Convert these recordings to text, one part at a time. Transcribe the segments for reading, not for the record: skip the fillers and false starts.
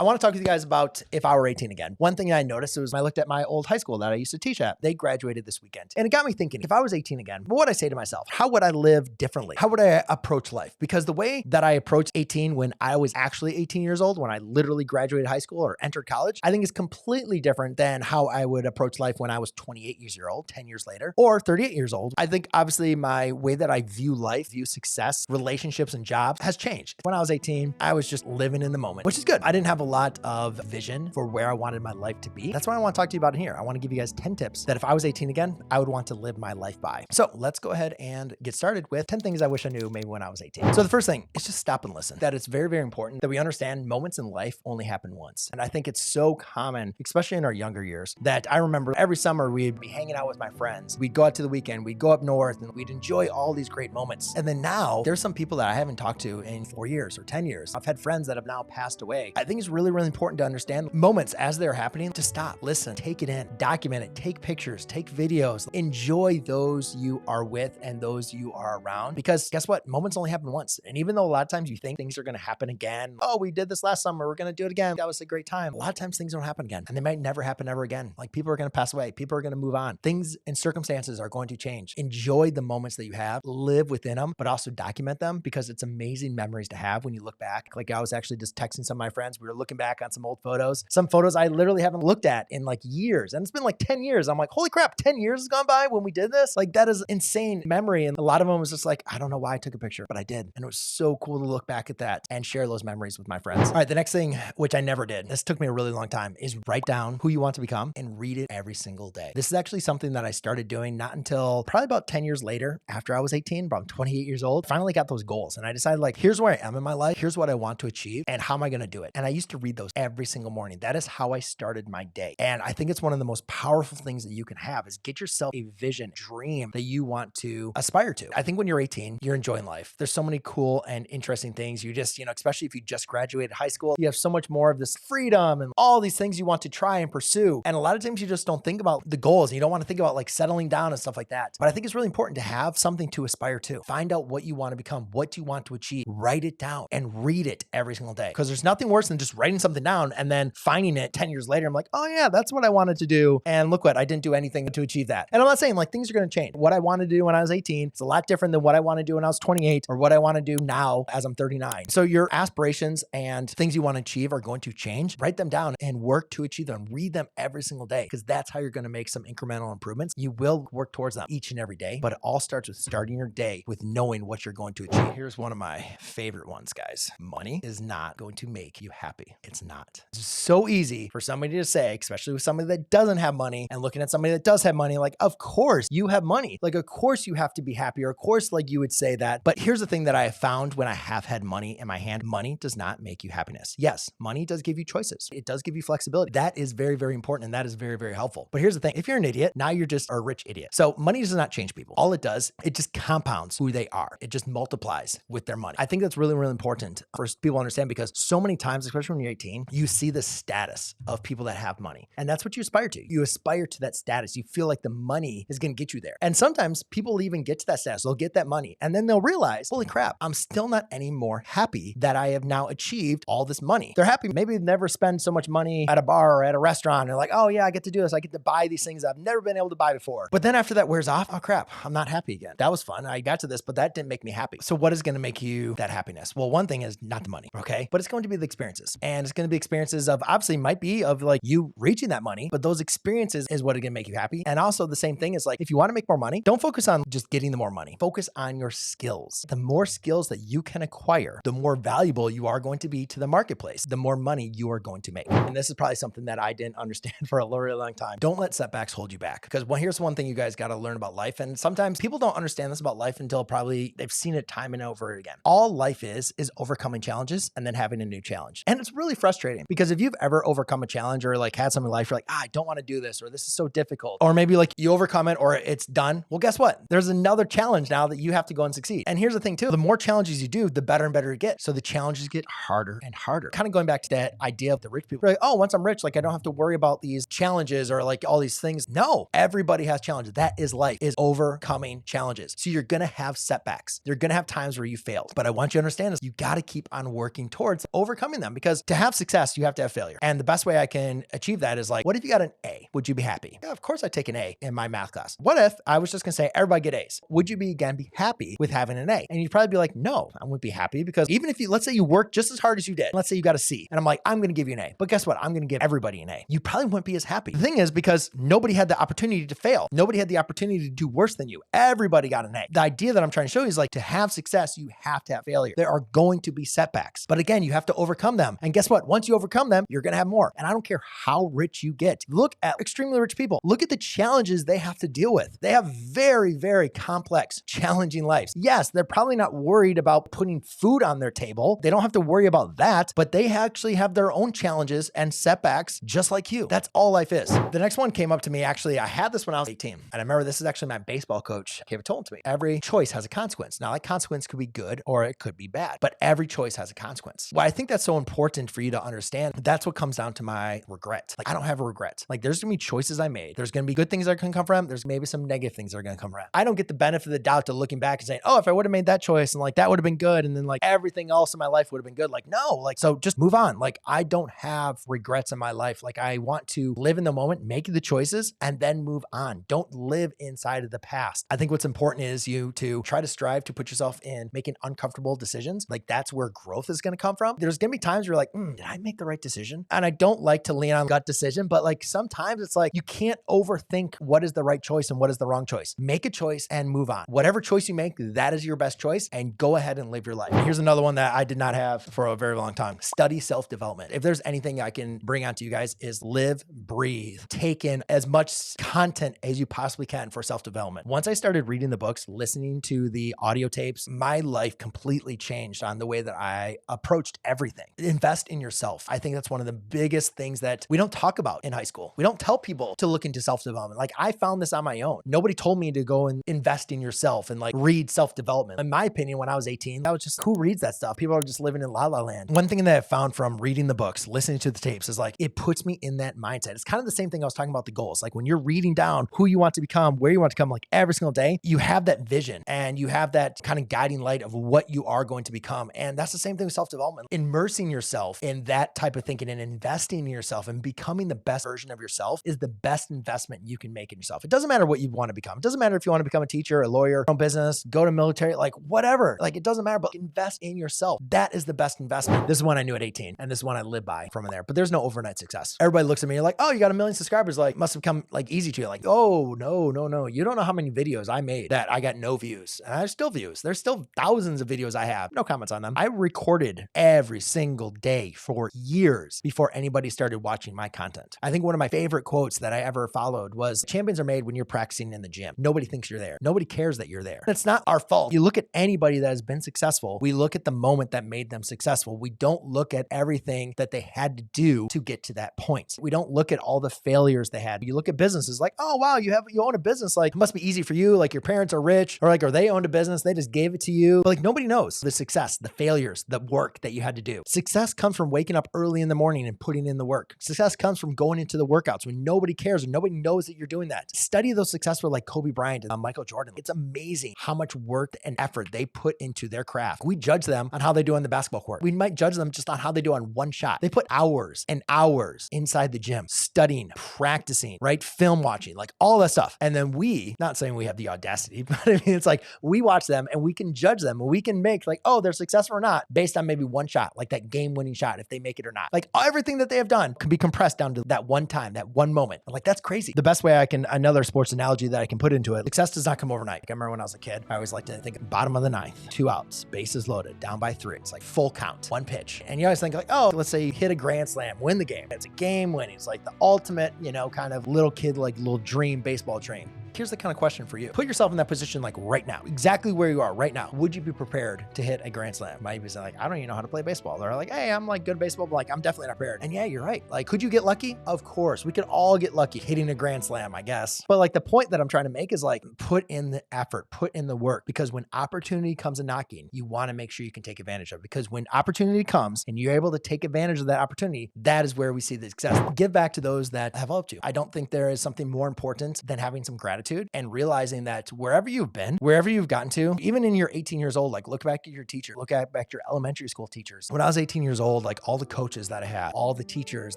I want to talk to you guys about if I were 18 again. One thing I noticed was when I looked at my old high school that I used to teach at, they graduated this weekend. And it got me thinking, if I was 18 again, what would I say to myself? How would I live differently? How would I approach life? Because the way that I approached 18 when I was actually 18 years old, when I literally graduated high school or entered college, I think is completely different than how I would approach life when I was 28 years old, 10 years later, or 38 years old. I think obviously my way that I view life, view success, relationships, and jobs has changed. When I was 18, I was just living in the moment, which is good. I didn't have a lot of vision for where I wanted my life to be. That's what I want to talk to you about in here. I want to give you guys 10 tips that if I was 18 again, I would want to live my life by. So let's go ahead and get started with 10 things I wish I knew maybe when I was 18. So the first thing is just stop and listen. That it's very, very important that we understand moments in life only happen once. And I think it's so common, especially in our younger years, that I remember every summer we'd be hanging out with my friends. We'd go out to the weekend, we'd go up north, and we'd enjoy all these great moments. And then now there's some people that I haven't talked to in 4 years or 10 years. I've had friends that have now passed away. I think it's really, really important to understand moments as they're happening, to stop, listen, take it in, document it, take pictures, take videos, enjoy those you are with and those you are around. Because guess what? Moments only happen once. And even though a lot of times you think things are going to happen again, oh, we did this last summer, we're going to do it again, that was a great time. A lot of times things don't happen again, and they might never happen ever again. Like, people are going to pass away, people are going to move on, things and circumstances are going to change. Enjoy the moments that you have, live within them, but also document them, because it's amazing memories to have when you look back. Like, I was actually just texting some of my friends, we were looking back on some old photos, some photos I literally haven't looked at in like years, and it's been like 10 years. I'm like, holy crap, 10 years has gone by when we did this? Like, that is insane memory. And a lot of them was just like, I don't know why I took a picture, but I did. And it was so cool to look back at that and share those memories with my friends. All right, the next thing, which I never did, this took me a really long time, is write down who you want to become and read it every single day. This is actually something that I started doing not until probably about 10 years later, after I was 18, about 28 years old. Finally got those goals, and I decided, like, here's where I am in my life, here's what I want to achieve, and how am I going to do it? And I used to read those every single morning. That is how I started my day. And I think it's one of the most powerful things that you can have, is get yourself a vision, dream that you want to aspire to. I think when you're 18, you're enjoying life. There's so many cool and interesting things. You just, especially if you just graduated high school, you have so much more of this freedom and all these things you want to try and pursue. And a lot of times you just don't think about the goals, and you don't want to think about like settling down and stuff like that. But I think it's really important to have something to aspire to. Find out what you want to become, what you want to achieve, write it down and read it every single day. Because there's nothing worse than just writing something down and then finding it 10 years later. I'm like, oh yeah, that's what I wanted to do. And look what, I didn't do anything to achieve that. And I'm not saying like things are going to change. What I wanted to do when I was 18 is a lot different than what I want to do when I was 28 or what I want to do now as I'm 39. So your aspirations and things you want to achieve are going to change. Write them down and work to achieve them. Read them every single day, because that's how you're going to make some incremental improvements. You will work towards them each and every day, but it all starts with starting your day with knowing what you're going to achieve. Here's one of my favorite ones, guys. Money is not going to make you happy. It's not. It's so easy for somebody to say, especially with somebody that doesn't have money, and looking at somebody that does have money, like, of course you have money. Like, of course you have to be happy, or of course, like, you would say that. But here's the thing that I have found when I have had money in my hand: money does not make you happiness. Yes, money does give you choices. It does give you flexibility. That is very, very important. And that is very, very helpful. But here's the thing. If you're an idiot, now you're just a rich idiot. So money does not change people. All it does, it just compounds who they are. It just multiplies with their money. I think that's really, really important for people to understand, because so many times, especially when you're 18, you see the status of people that have money. And that's what you aspire to. You aspire to that status. You feel like the money is going to get you there. And sometimes people even get to that status. They'll get that money, and then they'll realize, holy crap, I'm still not any more happy that I have now achieved all this money. They're happy. Maybe they've never spent so much money at a bar or at a restaurant. They're like, oh yeah, I get to do this. I get to buy these things I've never been able to buy before. But then after that wears off, oh crap, I'm not happy again. That was fun. I got to this, but that didn't make me happy. So what is going to make you that happiness? Well, one thing is not the money, okay? But it's going to be the experiences. And it's going to be experiences of, obviously might be of like you reaching that money, but those experiences is what are going to make you happy. And also the same thing is, like, if you want to make more money, don't focus on just getting the more money. Focus on your skills. The more skills that you can acquire, the more valuable you are going to be to the marketplace, the more money you are going to make. And this is probably something that I didn't understand for a really long time. Don't let setbacks hold you back. Because here's one thing you guys got to learn about life. And sometimes people don't understand this about life until probably they've seen it time and over again. All life is overcoming challenges and then having a new challenge. And it's really frustrating, because if you've ever overcome a challenge or like had something in life, you're like, I don't want to do this, or this is so difficult, or maybe like you overcome it or it's done. Well, guess what? There's another challenge now that you have to go and succeed. And here's the thing too, the more challenges you do, the better and better you get. So the challenges get harder and harder. Kind of going back to that idea of the rich people. Like, oh, once I'm rich, like I don't have to worry about these challenges or like all these things. No, everybody has challenges. That is life, is overcoming challenges. So you're going to have setbacks. You're going to have times where you failed. But I want you to understand is you got to keep on working towards overcoming them, because To have success, you have to have failure. And the best way I can achieve that is like, what if you got an A? Would you be happy? Yeah, of course I'd take an A in my math class. What if I was just gonna say, everybody get A's? Would you be happy with having an A? And you'd probably be like, no, I wouldn't be happy, because even if let's say you worked just as hard as you did, let's say you got a C, and I'm like, I'm gonna give you an A. But guess what? I'm gonna give everybody an A. You probably wouldn't be as happy. The thing is, because nobody had the opportunity to fail. Nobody had the opportunity to do worse than you. Everybody got an A. The idea that I'm trying to show you is like, to have success, you have to have failure. There are going to be setbacks, but again, you have to overcome them. And guess what? Once you overcome them, you're going to have more. And I don't care how rich you get. Look at extremely rich people. Look at the challenges they have to deal with. They have very, very complex, challenging lives. Yes, they're probably not worried about putting food on their table. They don't have to worry about that, but they actually have their own challenges and setbacks just like you. That's all life is. The next one came up to me. Actually, I had this when I was 18. And I remember this is actually my baseball coach gave it told to me. Every choice has a consequence. Now, that consequence could be good or it could be bad, but every choice has a consequence. Why I think that's so important for you to understand, that's what comes down to my regret. Like, I don't have a regret. Like, there's gonna be choices I made. There's gonna be good things that can come from. There's maybe some negative things that are gonna come around. I don't get the benefit of the doubt to looking back and saying, oh, if I would have made that choice and like that would have been good, and then like everything else in my life would have been good. Like, no, like, so just move on. Like, I don't have regrets in my life. Like, I want to live in the moment, make the choices, and then move on. Don't live inside of the past. I think what's important is you to try to strive to put yourself in making uncomfortable decisions. Like, that's where growth is going to come from. There's going to be times where you're like, did I make the right decision? And I don't like to lean on gut decision, but like sometimes it's like, you can't overthink what is the right choice and what is the wrong choice. Make a choice and move on. Whatever choice you make, that is your best choice, and go ahead and live your life. And here's another one that I did not have for a very long time. Study self-development. If there's anything I can bring on to you guys is live, breathe, take in as much content as you possibly can for self-development. Once I started reading the books, listening to the audio tapes, my life completely changed on the way that I approached everything. Invest in yourself. I think that's one of the biggest things that we don't talk about in high school. We don't tell people to look into self-development. Like, I found this on my own. Nobody told me to go and invest in yourself and like read self-development. In my opinion, when I was 18, that was just, who reads that stuff? People are just living in la la land. One thing that I found from reading the books, listening to the tapes, is like, it puts me in that mindset. It's kind of the same thing I was talking about the goals. Like, when you're reading down who you want to become, where you want to come, like every single day, you have that vision and you have that kind of guiding light of what you are going to become. And that's the same thing with self-development. Immersing yourself in that type of thinking and investing in yourself and becoming the best version of yourself is the best investment you can make in yourself. It doesn't matter what you want to become. It doesn't matter if you want to become a teacher, a lawyer, own business, go to military, like whatever. Like, it doesn't matter, but invest in yourself. That is the best investment. This is one I knew at 18, and this is one I live by from there. But there's no overnight success. Everybody looks at me, you're like, oh, you got 1 million subscribers. Like, must have come like easy to you. Like, oh, no. You don't know how many videos I made that I got no views. And I have still views. There's still thousands of videos I have. No comments on them. I recorded every single day for years before anybody started watching my content. I think one of my favorite quotes that I ever followed was, champions are made when you're practicing in the gym. Nobody thinks you're there. Nobody cares that you're there. It's not our fault. You look at anybody that has been successful, we look at the moment that made them successful. We don't look at everything that they had to do to get to that point. We don't look at all the failures they had. You look at businesses like, oh, wow, you own a business. Like, it must be easy for you. Like, your parents are rich, or like, or they owned a business. They just gave it to you. But like, nobody knows the success, the failures, the work that you had to do. Success comes from waking up early in the morning and putting in the work. Success comes from going into the workouts when nobody cares and nobody knows that you're doing that. Study those successful like Kobe Bryant and Michael Jordan. It's amazing how much work and effort they put into their craft. We judge them on how they do on the basketball court. We might judge them just on how they do on one shot. They put hours and hours inside the gym, studying, practicing, right? Film watching, like all that stuff. And then we, not saying we have the audacity, but I mean, it's like we watch them and we can judge them and we can make like, oh, they're successful or not based on maybe one shot, like that game-winning shot, if they make it or not. Like, everything that they have done can be compressed down to that one time, that one moment. I'm like, that's crazy. The best way another sports analogy that I can put into it, success does not come overnight. I remember when I was a kid, I always like to think bottom of the ninth, 2 outs, bases loaded, down by 3. It's like full count, 1 pitch. And you always think like, oh, let's say you hit a grand slam, win the game. It's a game winning. It's like the ultimate, kind of little kid, like little dream, baseball dream. Here's the kind of question for you. Put yourself in that position like right now, exactly where you are right now. Would you be prepared to hit a grand slam? Might be like, I don't even know how to play baseball. They're like, hey, I'm like good at baseball, but like, I'm definitely not prepared. And yeah, you're right. Like, could you get lucky? Of course. We could all get lucky hitting a grand slam, I guess. But like, the point that I'm trying to make is like, put in the effort, put in the work, because when opportunity comes a knocking, you want to make sure you can take advantage of it. Because when opportunity comes and you're able to take advantage of that opportunity, that is where we see the success. Give back to those that have helped you. I don't think there is something more important than having some gratitude gratitude and realizing that wherever you've been, wherever you've gotten to, even in your 18 years old, like look back at your teacher, look back at your elementary school teachers. When I was 18 years old, like all the coaches that I had, all the teachers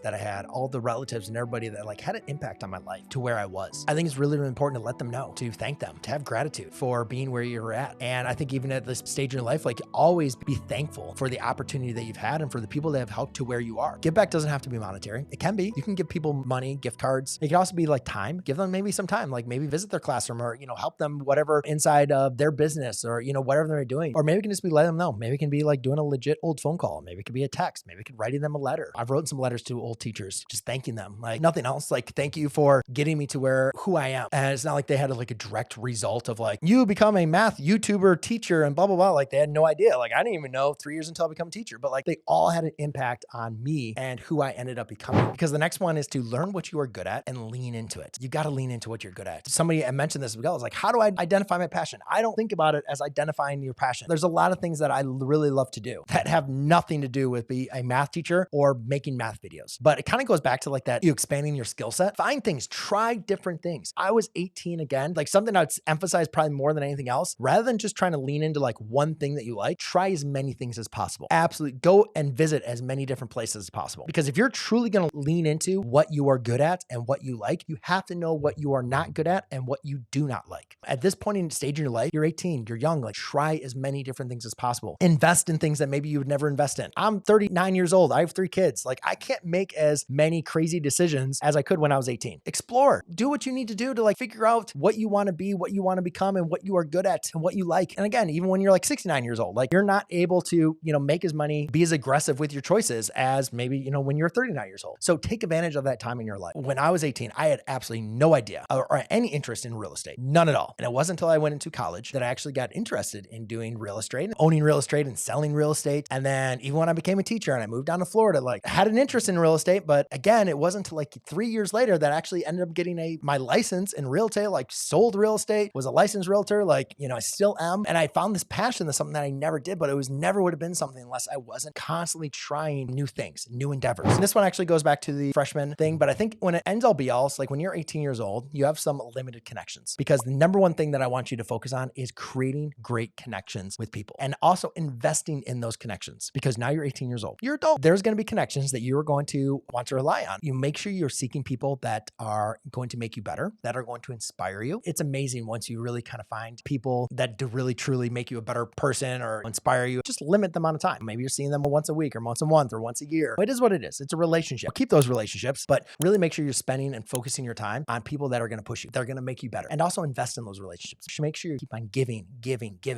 that I had, all the relatives and everybody that like had an impact on my life to where I was. I think it's really, really important to let them know, to thank them, to have gratitude for being where you're at. And I think even at this stage in your life, like always be thankful for the opportunity that you've had and for the people that have helped to where you are. Give back doesn't have to be monetary. It can be. You can give people money, gift cards. It can also be like time. Give them maybe some time, like maybe visit their classroom or, help them whatever inside of their business or, whatever they're doing. Or maybe it can just be letting them know. Maybe it can be like doing a legit old phone call. Maybe it could be a text. Maybe it could writing them a letter. I've written some letters to old teachers, just thanking them, like nothing else. Like, thank you for getting me to who I am. And it's not like they had like a direct result of like, you become a math YouTuber teacher and blah, blah, blah. Like they had no idea. Like I didn't even know 3 years until I become a teacher, but like they all had an impact on me and who I ended up becoming. Because the next one is to learn what you are good at and lean into it. You got to lean into what you're good at. Somebody mentioned this as well. It's like, how do I identify my passion? I don't think about it as identifying your passion. There's a lot of things that I really love to do that have nothing to do with being a math teacher or making math videos. But it kind of goes back to like that, you expanding your skill set. Find things, try different things. I was 18 again, like something I'd emphasize probably more than anything else, rather than just trying to lean into like one thing that you like, try as many things as possible. Absolutely. Go and visit as many different places as possible. Because if you're truly going to lean into what you are good at and what you like, you have to know what you are not good at and what you do not like. At this point in stage in your life, you're 18, you're young, like try as many different things as possible. Invest in things that maybe you would never invest in. I'm 39 years old. I have 3 kids. Like I can't make as many crazy decisions as I could when I was 18. Explore, do what you need to do to like figure out what you want to be, what you want to become, and what you are good at and what you like. And again, even when you're like 69 years old, like you're not able to, make as money, be as aggressive with your choices as maybe, when you're 39 years old. So take advantage of that time in your life. When I was 18, I had absolutely no idea or any interest in real estate, none at all. And it wasn't until I went into college that I actually got interested in doing real estate and owning real estate and selling real estate. And then even when I became a teacher and I moved down to Florida, like I had an interest in real estate, but again, it wasn't until like 3 years later that I actually ended up getting my license in real estate, like sold real estate, was a licensed realtor, like, I still am. And I found this passion, that's something that I never did, but it never would have been something unless I wasn't constantly trying new things, new endeavors. And this one actually goes back to the freshman thing, but I think when it ends all be all, it's like when you're 18 years old, you have some limited connections, because the number one thing that I want you to focus on is creating great connections with people and also investing in those connections, because now you're 18 years old, you're adult. There's going to be connections that you're going to want to rely on. You make sure you're seeking people that are going to make you better, that are going to inspire you. It's amazing once you really kind of find people that do really truly make you a better person or inspire you. Just limit the amount of time. Maybe you're seeing them once a week or once a month or once a year. It is what it is. It's a relationship. Keep those relationships, but really make sure you're spending and focusing your time on people that are going to push you. They're going to make you better, and also invest in those relationships. Make sure you keep on giving,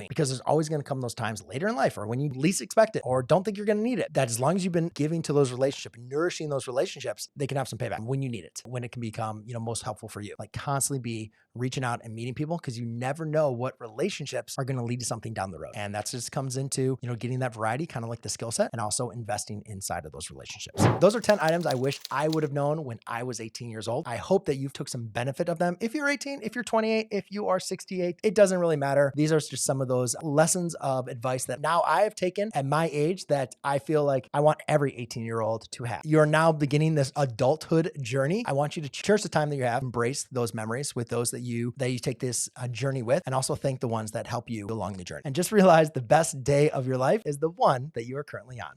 because there's always going to come those times later in life or when you least expect it or don't think you're going to need it, that as long as you've been giving to those relationships, nourishing those relationships, they can have some payback when you need it, when it can become, most helpful for you. Like constantly be reaching out and meeting people, because you never know what relationships are going to lead to something down the road. And that just comes into, getting that variety, kind of like the skill set, and also investing inside of those relationships. Those are 10 items I wish I would have known when I was 18 years old. I hope that you've took some benefit of them. If you're 18, if you're 28, if you are 68, it doesn't really matter. These are just some of those lessons of advice that now I have taken at my age that I feel like I want every 18-year-old to have. You're now beginning this adulthood journey. I want you to cherish the time that you have, embrace those memories with those that you take this journey with, and also thank the ones that help you along the journey. And just realize the best day of your life is the one that you are currently on.